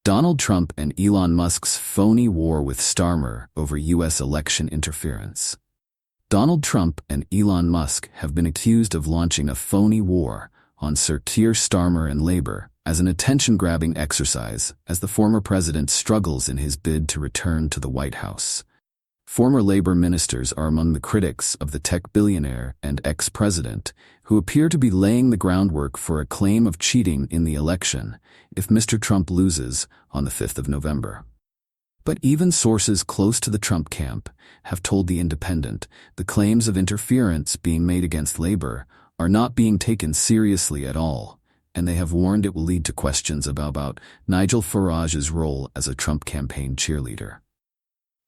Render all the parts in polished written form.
Donald Trump and Elon Musk's phony war with Starmer over U.S. election interference. Donald Trump and Elon Musk have been accused of launching a phony war on Sir Keir Starmer and Labour as an attention-grabbing exercise as the former president struggles in his bid to return to the White House. Former Labour ministers are among the critics of the tech billionaire and ex-president, who appear to be laying the groundwork for a claim of cheating in the election if Mr. Trump loses on the 5th of November. But even sources close to the Trump camp have told The Independent the claims of interference being made against Labour are not being taken seriously at all, and they have warned it will lead to questions about Nigel Farage's role as a Trump campaign cheerleader.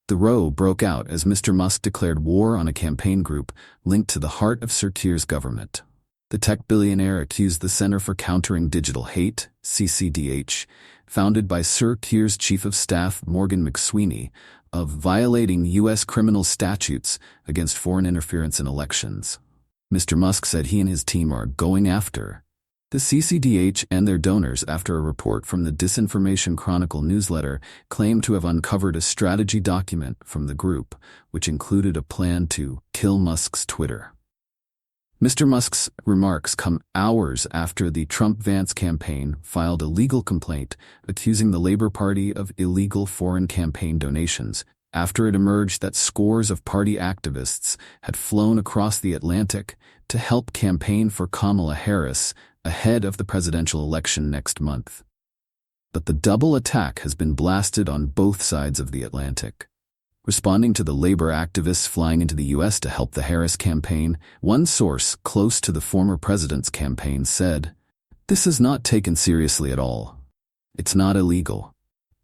The row broke out as Mr. Musk declared war on a campaign group linked to the heart of Sir Keir's government. The tech billionaire accused the Center for Countering Digital Hate, CCDH, founded by Sir Keir's Chief of Staff Morgan McSweeney, of violating U.S. criminal statutes against foreign interference in elections. Mr. Musk said he and his team are going after the CCDH and their donors after a report from the Disinformation Chronicle newsletter claimed to have uncovered a strategy document from the group, which included a plan to kill Musk's Twitter. Mr. Musk's remarks come hours after the Trump-Vance campaign filed a legal complaint accusing the Labour Party of illegal foreign campaign donations, after it emerged that scores of party activists had flown across the Atlantic to help campaign for Kamala Harris ahead of the presidential election next month. But the double attack has been blasted on both sides of the Atlantic. Responding to the Labour activists flying into the U.S. to help the Harris campaign, one source close to the former president's campaign said, "This is not taken seriously at all. It's not illegal.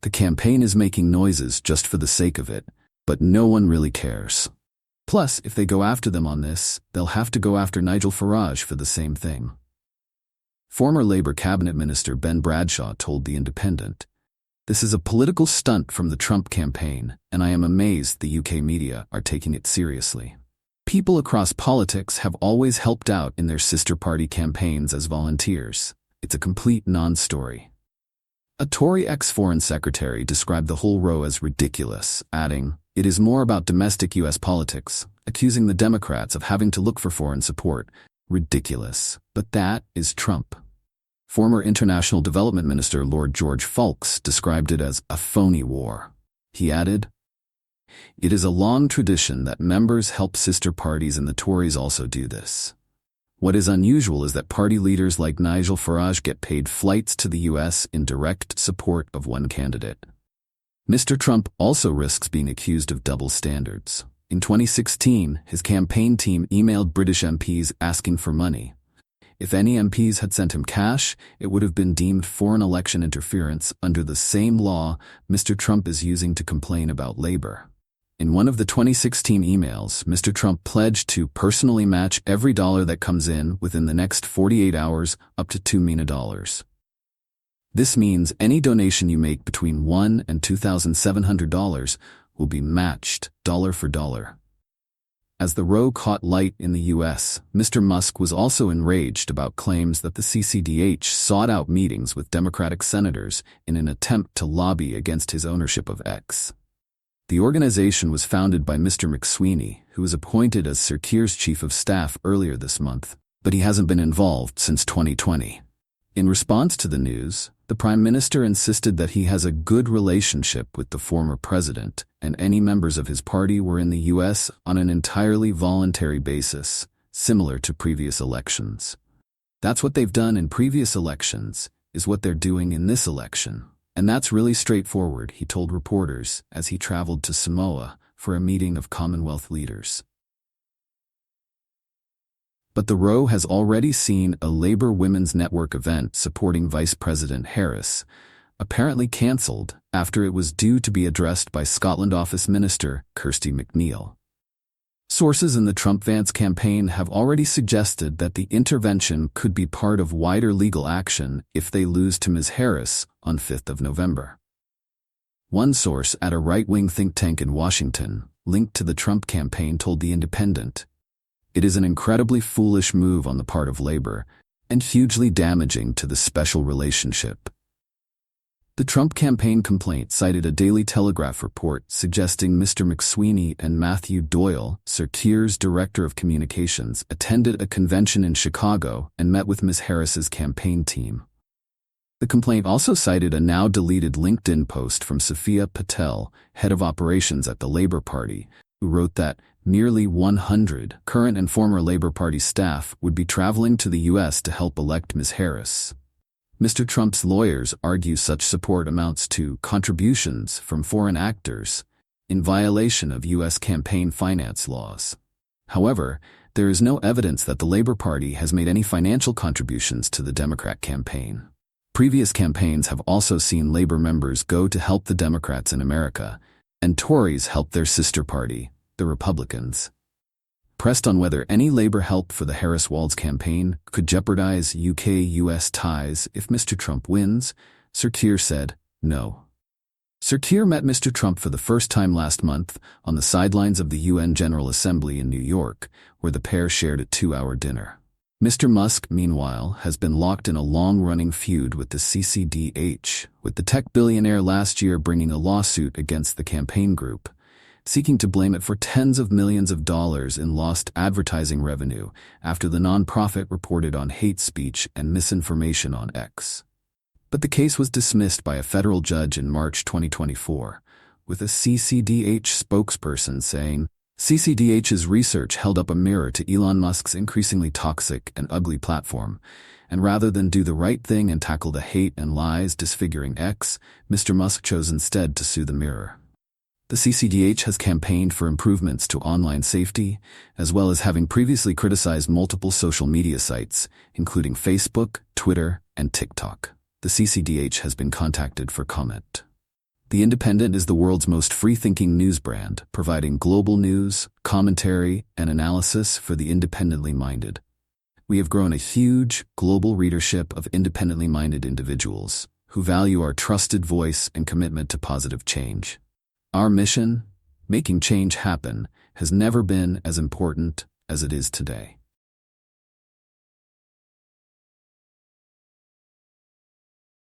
The campaign is making noises just for the sake of it, but no one really cares. Plus, if they go after them on this, they'll have to go after Nigel Farage for the same thing." Former Labour cabinet minister Ben Bradshaw told The Independent, "This is a political stunt from the Trump campaign, and I am amazed the UK media are taking it seriously. People across politics have always helped out in their sister party campaigns as volunteers. It's a complete non-story." A Tory ex-foreign secretary described the whole row as ridiculous, adding, "It is more about domestic U.S. politics, accusing the Democrats of having to look for foreign support. Ridiculous. But that is Trump." Former International Development Minister Lord George Faulks described it as a phony war. He added, "It is a long tradition that members help sister parties, and the Tories also do this. What is unusual is that party leaders like Nigel Farage get paid flights to the U.S. in direct support of one candidate." Mr. Trump also risks being accused of double standards. In 2016, his campaign team emailed British MPs asking for money. If any MPs had sent him cash, it would have been deemed foreign election interference under the same law Mr. Trump is using to complain about Labour. In one of the 2016 emails, Mr. Trump pledged to personally match every dollar that comes in within the next 48 hours up to $2 million. This means any donation you make between $1,000 and $2,700 will be matched dollar for dollar. As the row caught light in the U.S., Mr. Musk was also enraged about claims that the CCDH sought out meetings with Democratic senators in an attempt to lobby against his ownership of X. The organization was founded by Mr. McSweeney, who was appointed as Sir Keir's Chief of Staff earlier this month, but he hasn't been involved since 2020. In response to the news, the Prime Minister insisted that he has a good relationship with the former president, and any members of his party were in the U.S. on an entirely voluntary basis, similar to previous elections. "That's what they've done in previous elections, is what they're doing in this election. And that's really straightforward," he told reporters as he traveled to Samoa for a meeting of Commonwealth leaders. But the row has already seen a Labour Women's Network event supporting Vice President Harris, apparently cancelled after it was due to be addressed by Scotland Office Minister Kirsty McNeil. Sources in the Trump-Vance campaign have already suggested that the intervention could be part of wider legal action if they lose to Ms. Harris on 5th of November. One source at a right-wing think tank in Washington, linked to the Trump campaign, told The Independent, "It is an incredibly foolish move on the part of Labour, and hugely damaging to the special relationship. The Trump campaign complaint cited a Daily Telegraph report suggesting Mr. McSweeney and Matthew Doyle, Sir Keir's director of communications, attended a convention in Chicago and met with Ms. Harris's campaign team. The complaint also cited a now-deleted LinkedIn post from Sophia Patel, head of operations at the Labour Party, who wrote that nearly 100 current and former Labour Party staff would be traveling to the U.S. to help elect Ms. Harris. Mr. Trump's lawyers argue such support amounts to contributions from foreign actors in violation of U.S. campaign finance laws. However, there is no evidence that the Labour Party has made any financial contributions to the Democrat campaign. Previous campaigns have also seen Labour members go to help the Democrats in America, and Tories help their sister party, the Republicans. Pressed on whether any Labour help for the Harris-Walz campaign could jeopardize UK-US ties if Mr. Trump wins, Sir Keir said, no. Sir Keir met Mr. Trump for the first time last month on the sidelines of the UN General Assembly in New York, where the pair shared a 2-hour dinner. Mr. Musk, meanwhile, has been locked in a long-running feud with the CCDH, with the tech billionaire last year bringing a lawsuit against the campaign group, seeking to blame it for tens of millions of dollars in lost advertising revenue after the nonprofit reported on hate speech and misinformation on X. But the case was dismissed by a federal judge in March 2024, with a CCDH spokesperson saying, CCDH's research held up a mirror to Elon Musk's increasingly toxic and ugly platform, and rather than do the right thing and tackle the hate and lies disfiguring X, Mr. Musk chose instead to sue the mirror. The CCDH has campaigned for improvements to online safety, as well as having previously criticized multiple social media sites, including Facebook, Twitter, and TikTok. The CCDH has been contacted for comment. The Independent is the world's most free-thinking news brand, providing global news, commentary, and analysis for the independently minded. We have grown a huge, global readership of independently minded individuals who value our trusted voice and commitment to positive change. Our mission, making change happen, has never been as important as it is today.